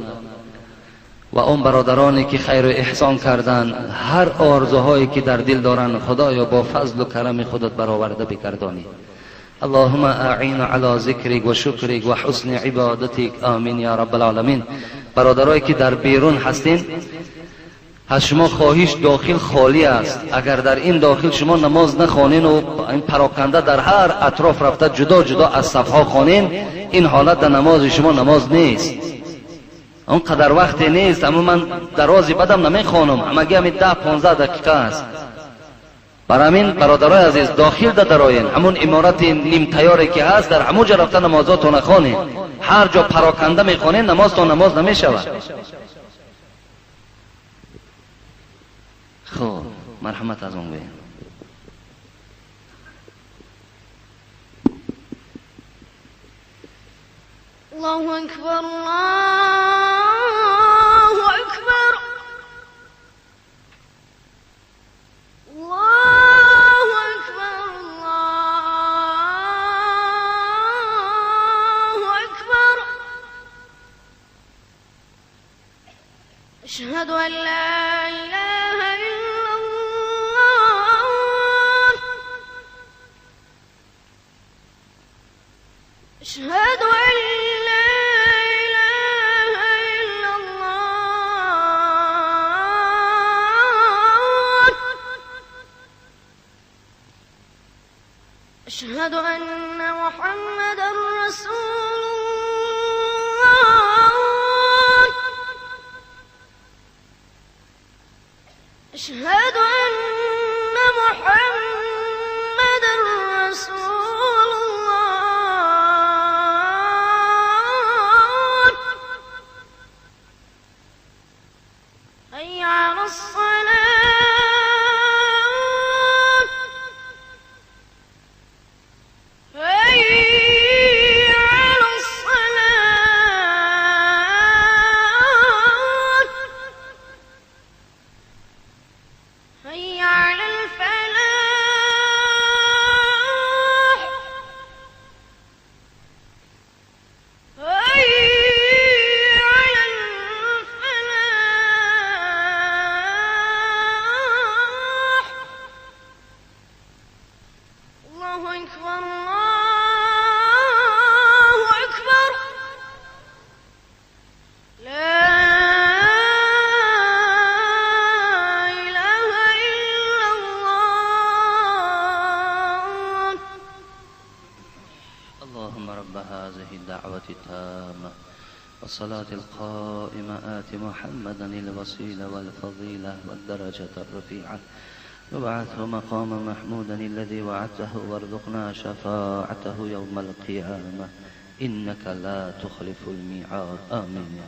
و اون برادرانی که خیر و احسان کردند، هر آرزوهایی که در دل دارند خدایا با فضل و کرم خودت برآورده بگردانی. اللهم اعین علی ذکرک و شکرک و حسن عبادتک. آمین یا رب العالمین. برادرایی که در بیرون هستین، از شما خواهش داخل خالی است. اگر در این داخل شما نماز نخوانین و این پراکنده در هر اطراف رفته جدا جدا از صفها خوانین، این حالت در نماز شما نماز نیست. اون قدر وقت نیست. اما من درازی بدم نمیخوانم، همگی همین 10-15 دقیقه است. برای همین برادرای عزیز داخل دراین، همون امارت نیم تیاری که هست در همون جا رفته نمازاتون نخوانین. هر جا پراکنده میخوانین نمازتون نماز نمیشود. خب مرحمت از اون بین. الله اکبر الله اکبر الله أشهد أن لا إله إلا الله. أشهد أن لا إله إلا الله. أشهد أن محمدا رسول الله. أشهد أن محمدا رسول الله. حي على الصلاة. حي على الصلاة. حي على الفلاح. حي على الفلاح. الله أكبر الله أكبر. لا إله إلا الله. اللهم رب هذه الدعوة التامة والصلاة القائمة آت محمدا الوسيلة والفضيلة والدرجة الرفيعة وابعثه مقاما محمودا الذي وعدته وارزقنا شفاعته يوم القيامة إنك لا تخلف الميعاد. آمين.